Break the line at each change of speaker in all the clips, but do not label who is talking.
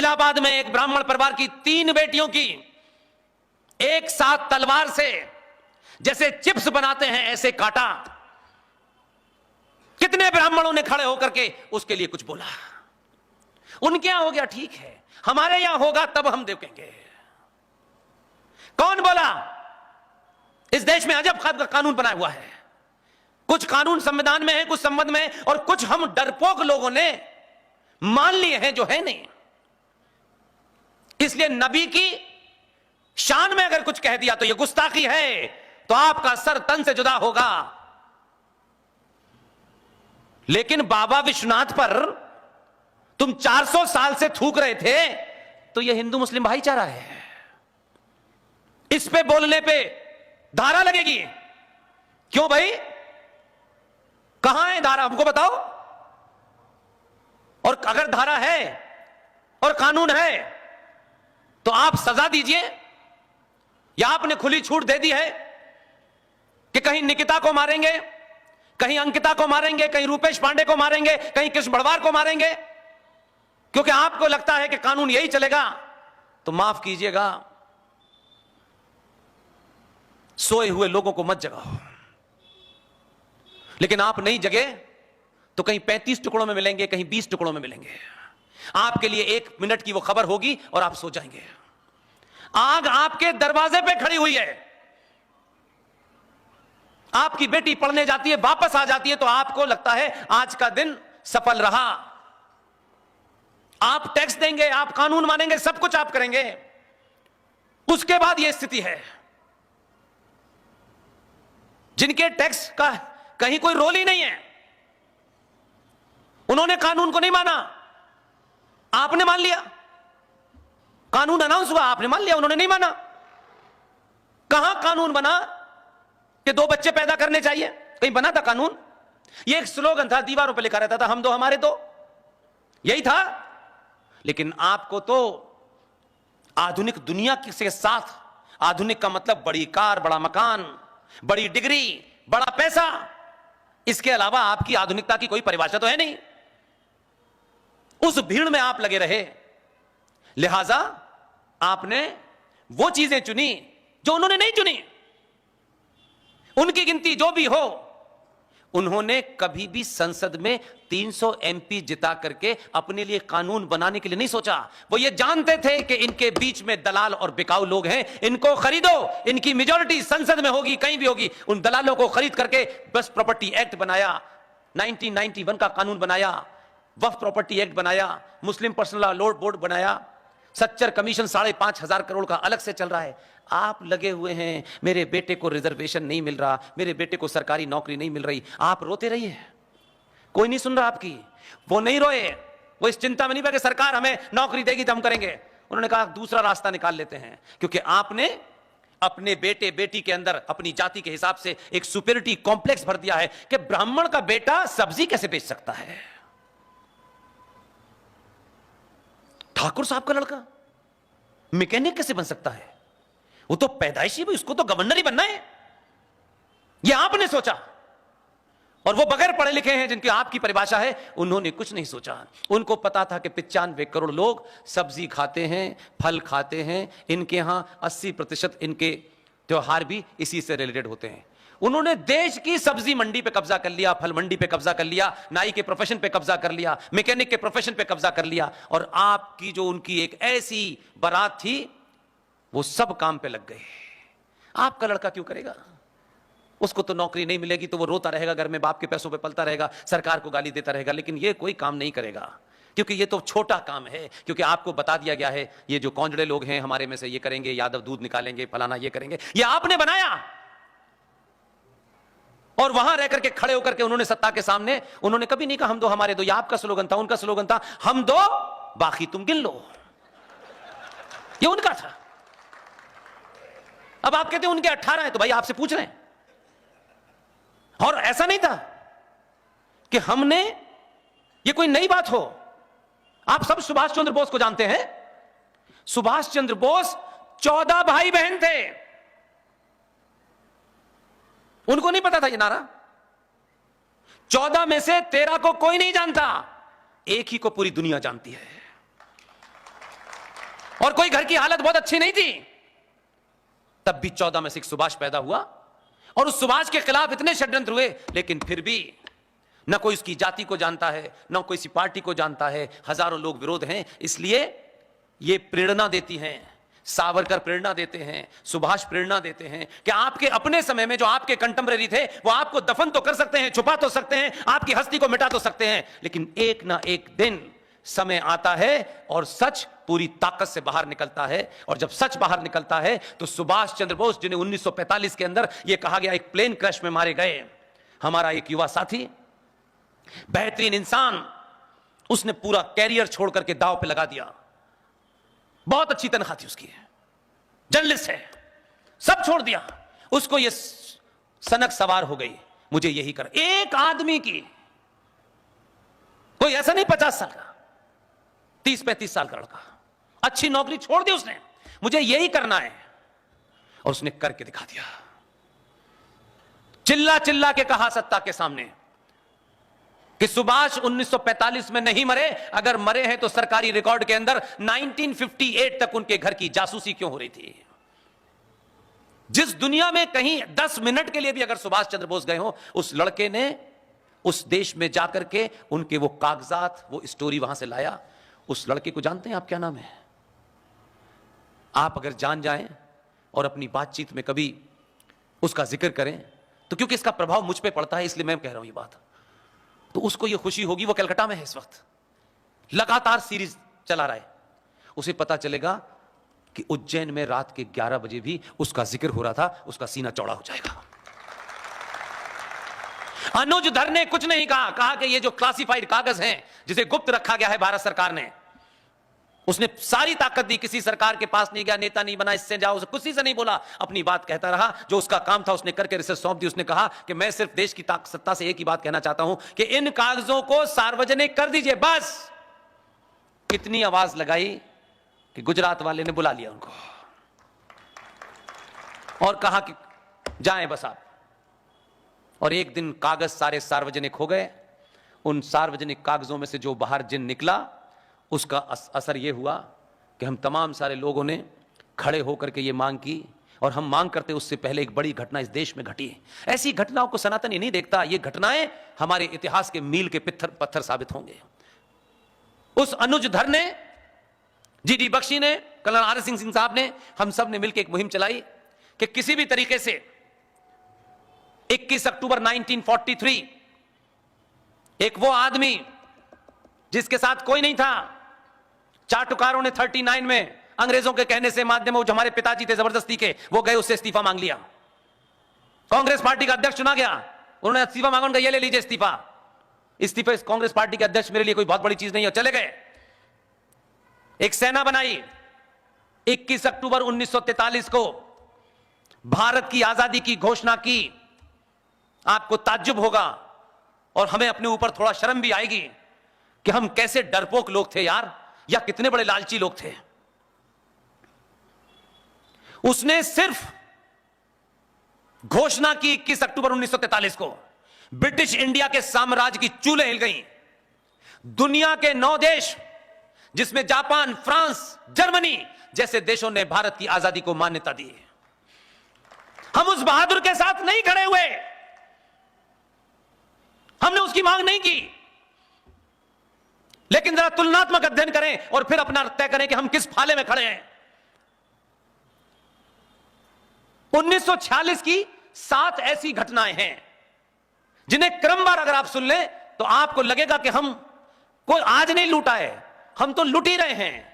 इलाहाबाद में एक ब्राह्मण परिवार की 3 बेटियों की एक साथ तलवार से जैसे चिप्स बनाते हैं ऐसे काटा। कितने ब्राह्मणों ने खड़े होकर के उसके लिए कुछ बोला। उनके यहां हो गया ठीक है, हमारे यहां होगा तब हम देखेंगे। कौन बोला? इस देश में अजब कानून बना हुआ है। कुछ कानून संविधान में है, कुछ संबंध में है, और कुछ हम डरपोक लोगों ने मान लिए हैं जो है नहीं। इसलिए नबी की शान में अगर कुछ कह दिया तो यह गुस्ताखी है, तो आपका सर तन से जुदा होगा। लेकिन बाबा विश्वनाथ पर तुम 400 साल से थूक रहे थे, तो यह हिंदू मुस्लिम भाईचारा है। इस पे बोलने पे धारा लगेगी। क्यों भाई? कहां है धारा? हमको बताओ। और अगर धारा है और कानून है तो आप सजा दीजिए, या आपने खुली छूट दे दी है कि कहीं निकिता को मारेंगे, कहीं अंकिता को मारेंगे, कहीं रूपेश पांडे को मारेंगे, कहीं कृष्ण भड़वार को मारेंगे, क्योंकि आपको लगता है कि कानून यही चलेगा। तो माफ कीजिएगा, सोए हुए लोगों को मत जगाओ। लेकिन आप नहीं जगे तो कहीं 35 टुकड़ों में मिलेंगे, कहीं 20 टुकड़ों में मिलेंगे। आपके लिए 1 मिनट की वो खबर होगी और आप सो जाएंगे। आग आपके दरवाजे पे खड़ी हुई है। आपकी बेटी पढ़ने जाती है, वापस आ जाती है, तो आपको लगता है आज का दिन सफल रहा। आप टैक्स देंगे, आप कानून मानेंगे, सब कुछ आप करेंगे। उसके बाद यह स्थिति है। जिनके टैक्स का कहीं कोई रोल ही नहीं है, उन्होंने कानून को नहीं माना, आपने मान लिया। कानून अनाउंस हुआ, आपने मान लिया, उन्होंने नहीं माना। कहां कानून बना कि 2 बच्चे पैदा करने चाहिए? कहीं बना था कानून? ये एक स्लोगन था, दीवारों पर लिखा रहता था, हम 2 हमारे 2, यही था। लेकिन आपको तो आधुनिक दुनिया के साथ, आधुनिक का मतलब बड़ी कार, बड़ा मकान, बड़ी डिग्री, बड़ा पैसा, इसके अलावा आपकी आधुनिकता की कोई परिभाषा तो है नहीं। उस भीड़ में आप लगे रहे, लिहाजा आपने वो चीजें चुनी जो उन्होंने नहीं चुनी। उनकी गिनती जो भी हो, उन्होंने कभी भी संसद में 300 एमपी जिता करके अपने लिए कानून बनाने के लिए नहीं सोचा। वो ये जानते थे कि इनके बीच में दलाल और बिकाऊ लोग हैं, इनको खरीदो, इनकी मेजॉरिटी संसद में होगी, कहीं भी होगी। उन दलालों को खरीद करके बस प्रॉपर्टी एक्ट बनाया, 1991 का कानून बनाया, वक्फ प्रॉपर्टी एक्ट बनाया, मुस्लिम पर्सनल लॉ बोर्ड बनाया, सच्चर कमीशन 5,500 करोड़ का अलग से चल रहा है। आप लगे हुए हैं, मेरे बेटे को रिजर्वेशन नहीं मिल रहा, मेरे बेटे को सरकारी नौकरी नहीं मिल रही। आप रोते रहिए, कोई नहीं सुन रहा आपकी। वो नहीं रोए, वो इस चिंता में नहीं पड़ा कि सरकार हमें नौकरी देगी तो हम करेंगे। उन्होंने कहा दूसरा रास्ता निकाल लेते हैं, क्योंकि आपने अपने बेटे बेटी के अंदर अपनी जाति के हिसाब से एक सुपीरियरिटी कॉम्प्लेक्स भर दिया है कि ब्राह्मण का बेटा सब्जी कैसे बेच सकता है, ठाकुर साहब का लड़का मैकेनिक कैसे बन सकता है, वो तो पैदाइशी भी, उसको तो गवर्नर ही बनना है। ये आपने सोचा। और वो बगैर पढ़े लिखे हैं, जिनकी आपकी परिभाषा है, उन्होंने कुछ नहीं सोचा। उनको पता था कि 95 करोड़ लोग सब्जी खाते हैं, फल खाते हैं, इनके यहां 80% इनके त्योहार भी इसी से रिलेटेड होते हैं। उन्होंने देश की सब्जी मंडी पे कब्जा कर लिया, फल मंडी पे कब्जा कर लिया, नाई के प्रोफेशन पे कब्जा कर लिया, मैकेनिक के प्रोफेशन पे कब्जा कर लिया। और आपकी जो उनकी एक ऐसी बारात थी, वो सब काम पे लग गए। आपका लड़का क्यों करेगा? उसको तो नौकरी नहीं मिलेगी तो वो रोता रहेगा, घर में बाप के पैसों पे पलता रहेगा, सरकार को गाली देता रहेगा, लेकिन ये कोई काम नहीं करेगा, क्योंकि ये तो छोटा काम है। क्योंकि आपको बता दिया गया है, ये जो कौंजड़े लोग हैं हमारे में से ये करेंगे, यादव दूध निकालेंगे, फलाना ये करेंगे, ये आपने बनाया। और वहां रह करके खड़े होकर के उन्होंने सत्ता के सामने, उन्होंने कभी नहीं कहा हम 2 हमारे 2। ये आपका स्लोगन था, उनका स्लोगन था हम 2 बाकी तुम गिन लो, ये उनका था। अब आप कहते हैं उनके 18 हैं, तो भाई आपसे पूछ रहे हैं। और ऐसा नहीं था कि हमने, ये कोई नई बात हो। आप सब सुभाष चंद्र बोस को जानते हैं। सुभाष चंद्र बोस 14 भाई बहन थे, उनको नहीं पता था ये नारा। 14 में से 13 को कोई नहीं जानता, एक ही को पूरी दुनिया जानती है। और कोई घर की हालत बहुत अच्छी नहीं थी, तब भी 14 में से एक सुभाष पैदा हुआ और उस सुभाष के खिलाफ इतने षड्यंत्र हुए, लेकिन फिर भी न कोई उसकी जाति को जानता है, न कोई सी पार्टी को जानता है, हजारों लोग विरोध हैं। इसलिए ये प्रेरणा देती हैं, सावरकर प्रेरणा देते हैं, सुभाष प्रेरणा देते हैं कि आपके अपने समय में जो आपके कंटेम्पररी थे वो आपको दफन तो कर सकते हैं, छुपा तो सकते हैं, आपकी हस्ती को मिटा तो सकते हैं, लेकिन एक ना एक दिन समय आता है और सच पूरी ताकत से बाहर निकलता है। और जब सच बाहर निकलता है तो सुभाष चंद्र बोस, जिन्हें 1945 के अंदर यह कहा गया एक प्लेन क्रैश में मारे गए, हमारा एक युवा साथी, बेहतरीन इंसान, उसने पूरा कैरियर छोड़ करके दांव पे लगा दिया। बहुत अच्छी तनख्वाह थी उसकी, जर्नलिस्ट है, सब छोड़ दिया। उसको यह सनक सवार हो गई, मुझे यही कर। एक आदमी की, कोई ऐसा नहीं 50 साल का, 30-35 साल का लड़का, अच्छी नौकरी छोड़ दी उसने, मुझे यही करना है, और उसने करके दिखा दिया। चिल्ला चिल्ला के कहा सत्ता के सामने कि सुभाष 1945 में नहीं मरे, अगर मरे हैं तो सरकारी रिकॉर्ड के अंदर 1958 तक उनके घर की जासूसी क्यों हो रही थी। जिस दुनिया में कहीं 10 मिनट के लिए भी अगर सुभाष चंद्र बोस गए हो, उस लड़के ने उस देश में जाकर के उनके वो कागजात, वो स्टोरी वहां से लाया। उस लड़के को जानते हैं आप, क्या नाम है? आप अगर जान जाएं और अपनी बातचीत में कभी उसका जिक्र करें तो, क्योंकि इसका प्रभाव मुझ पे पड़ता है इसलिए मैं कह रहा हूं ये बात, तो उसको ये खुशी होगी। वो कलकत्ता में है इस वक्त, लगातार सीरीज चला रहा है, उसे पता चलेगा कि उज्जैन में रात के 11 बजे भी उसका जिक्र हो रहा था, उसका सीना चौड़ा हो जाएगा। अनुज धर ने कुछ नहीं कहा, कहा कि ये जो क्लासिफाइड कागज हैं जिसे गुप्त रखा गया है भारत सरकार ने, उसने सारी ताकत दी, किसी सरकार के पास नहीं गया, नेता नहीं बना, इससे जाओ, किसी से नहीं बोला, अपनी बात कहता रहा। जो उसका काम था उसने करके रिसर्च सौंप दी। उसने कहा कि मैं सिर्फ देश की सत्ता से एक ही बात कहना चाहता हूं कि इन कागजों को सार्वजनिक कर दीजिए, बस। इतनी आवाज लगाई कि गुजरात वाले ने बुला लिया उनको और कहा कि जाएं बस आप। और एक दिन कागज सारे सार्वजनिक हो गए। उन सार्वजनिक कागजों में से जो बाहर जिन निकला, उसका असर यह हुआ कि हम तमाम सारे लोगों ने खड़े होकर के ये मांग की, और हम मांग करते उससे पहले एक बड़ी घटना इस देश में घटी है। ऐसी घटनाओं को सनातन नहीं देखता, ये घटनाएं हमारे इतिहास के मील के पत्थर साबित होंगे। उस अनुज धर ने, जीडी बख्शी ने, कर्नल आर सिंह साहब ने, हम सब ने मिलकर एक मुहिम चलाई कि किसी भी तरीके से 21 अक्टूबर 1943 एक वो आदमी जिसके साथ कोई नहीं था, चाटुकारों ने 39 में अंग्रेजों के कहने से माध्यम, जो हमारे पिताजी थे जबरदस्ती के, वो गए उससे इस्तीफा मांग लिया। कांग्रेस पार्टी का अध्यक्ष चुना गया, उन्होंने इस्तीफा मांगा, उनका ये ले लीजिए इस्तीफा। इस्तीफा, कांग्रेस पार्टी के अध्यक्ष मेरे लिए कोई बहुत बड़ी चीज नहीं है, चले गए। एक सेना बनाई। 21 अक्टूबर 1943 को भारत की आजादी की घोषणा की। आपको ताज्जुब होगा और हमें अपने ऊपर थोड़ा शर्म भी आएगी कि हम कैसे डरपोक लोग थे यार, या कितने बड़े लालची लोग थे। उसने सिर्फ घोषणा की 21 अक्टूबर 1943 को, ब्रिटिश इंडिया के साम्राज्य की चूल्हे हिल गई। दुनिया के 9 देश, जिसमें जापान, फ्रांस, जर्मनी जैसे देशों ने भारत की आजादी को मान्यता दी। हम उस बहादुर के साथ नहीं खड़े हुए, हमने उसकी मांग नहीं की। लेकिन जरा तुलनात्मक अध्ययन करें और फिर अपना तय करें कि हम किस फाले में खड़े हैं। 1946 की 7 ऐसी घटनाएं हैं जिन्हें क्रमवार अगर आप सुन लें तो आपको लगेगा कि हम कोई आज नहीं लूटा है, हम तो लूट ही रहे हैं।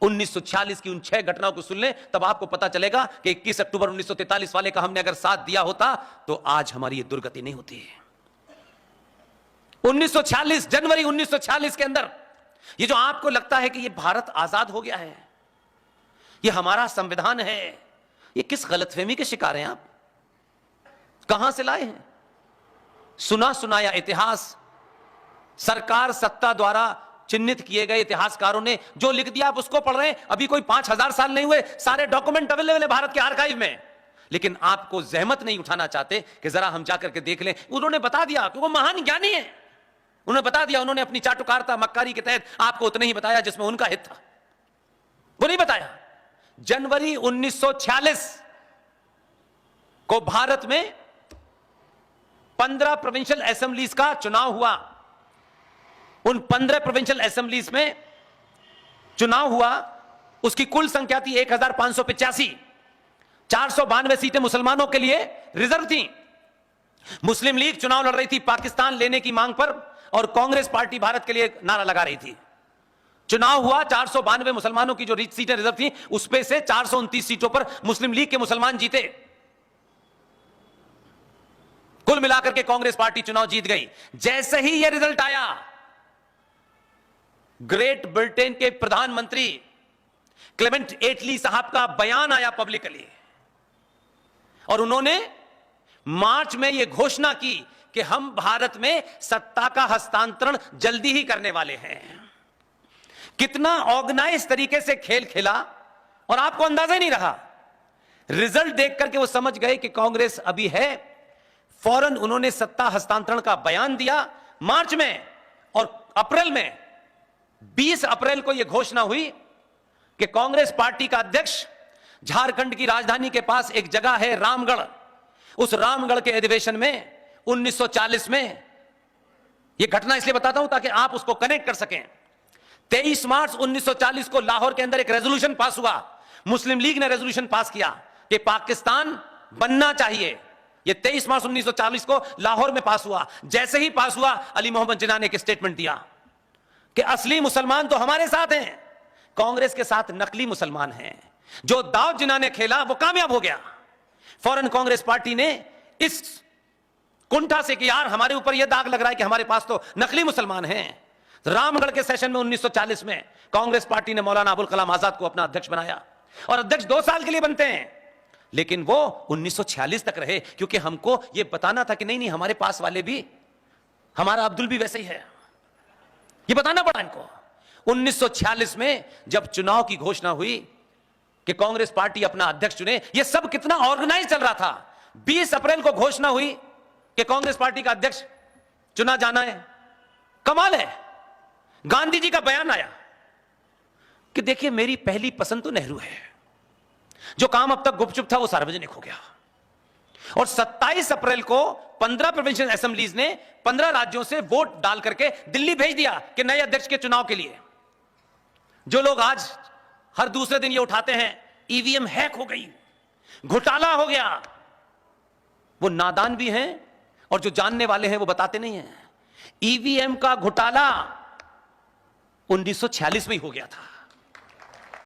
1946 की उन 6 घटनाओं को सुन लें, तब आपको पता चलेगा कि 21 अक्टूबर 1943 वाले का हमने अगर साथ दिया होता तो आज हमारी यह दुर्गति नहीं होती है। 1946, जनवरी 1946 के अंदर, ये जो आपको लगता है कि ये भारत आजाद हो गया है, ये हमारा संविधान है, ये किस गलतफहमी के शिकार हैं आप? कहां से लाए हैं? सुना सुनाया इतिहास, सरकार सत्ता द्वारा चिन्हित किए गए इतिहासकारों ने जो लिख दिया आप उसको पढ़ रहे हैं। अभी कोई 5000 साल नहीं हुए, सारे डॉक्यूमेंट अवेलेबल है भारत के आर्काइव में, लेकिन आपको जहमत नहीं उठाना चाहते कि जरा हम जाकर के देख लें। उन्होंने बता दिया कि वो महान ज्ञानी है, उन्होंने बता दिया, उन्होंने अपनी चाटुकारिता मक्कारी के तहत आपको उतने ही बताया जिसमें उनका हित था। वो नहीं बताया। जनवरी 1946 को भारत में 15 प्रोविंशियल असेंबलीज का चुनाव हुआ। उन 15 प्रोविंशियल असेंबलीज में चुनाव हुआ, उसकी कुल संख्या थी 1585। 492 सीटें मुसलमानों के लिए रिजर्व थी। मुस्लिम लीग चुनाव लड़ रही थी पाकिस्तान लेने की मांग पर, और कांग्रेस पार्टी भारत के लिए नारा लगा रही थी। चुनाव हुआ, 492 मुसलमानों की जो सीटें रिजर्व थी उसपे से 429 सीटों पर मुस्लिम लीग के मुसलमान जीते। कुल मिलाकर के कांग्रेस पार्टी चुनाव जीत गई। जैसे ही यह रिजल्ट आया, ग्रेट ब्रिटेन के प्रधानमंत्री क्लेमेंट एटली साहब का बयान आया पब्लिकली, और उन्होंने मार्च में यह घोषणा की कि हम भारत में सत्ता का हस्तांतरण जल्दी ही करने वाले हैं। कितना ऑर्गेनाइज तरीके से खेल खेला, और आपको अंदाजा ही नहीं रहा। रिजल्ट देख करके वो समझ गए कि कांग्रेस अभी है। फौरन उन्होंने सत्ता हस्तांतरण का बयान दिया मार्च में, और अप्रैल में 20 अप्रैल को यह घोषणा हुई कि कांग्रेस पार्टी का अध्यक्ष, झारखंड की राजधानी के पास एक जगह है रामगढ़, उस रामगढ़ के अधिवेशन में 1940 में, यह घटना इसलिए बताता हूं ताकि आप उसको कनेक्ट कर सकें। 23 मार्च 1940 को लाहौर के अंदर एक रेजोल्यूशन पास हुआ। मुस्लिम लीग ने रेजोल्यूशन पास किया कि पाकिस्तान बनना चाहिए। यह 23 मार्च 1940 को लाहौर में पास हुआ। जैसे ही पास हुआ, अली मोहम्मद जिन्ना ने एक स्टेटमेंट दिया कि असली मुसलमान तो हमारे साथ हैं, कांग्रेस के साथ नकली मुसलमान हैं। जो दाव जिन्ना ने खेला वो कामयाब हो गया। फौरन कांग्रेस पार्टी ने इस कुंठा से कि यार हमारे ऊपर यह दाग लग रहा है कि हमारे पास तो नकली मुसलमान हैं, रामगढ़ के सेशन में 1940 में कांग्रेस पार्टी ने मौलाना अबुल कलाम आजाद को अपना अध्यक्ष बनाया, और अध्यक्ष 2 साल के लिए बनते हैं, लेकिन वो 1946 तक रहे, क्योंकि हमको यह बताना था कि नहीं हमारे पास वाले भी, हमारा अब्दुल भी वैसे ही है, यह बताना पड़ा इनको। 1946 में जब चुनाव की घोषणा हुई कि कांग्रेस पार्टी अपना अध्यक्ष चुने, यह सब कितना ऑर्गेनाइज चल रहा था। 20 अप्रैल को घोषणा हुई कि कांग्रेस पार्टी का अध्यक्ष चुना जाना है। कमाल है, गांधी जी का बयान आया कि देखिए मेरी पहली पसंद तो नेहरू है, जो काम अब तक गुपचुप था वो सार्वजनिक हो गया। और 27 अप्रैल को 15 प्रोविंशियल असेंबलीज ने 15 राज्यों से वोट डाल करके दिल्ली भेज दिया कि नए अध्यक्ष के चुनाव के लिए। जो लोग आज हर दूसरे दिन ये उठाते हैं ईवीएम हैक हो गई, घोटाला हो गया, वो नादान भी हैं, और जो जानने वाले हैं वो बताते नहीं हैं। ईवीएम का घोटाला 1946 में ही हो गया था।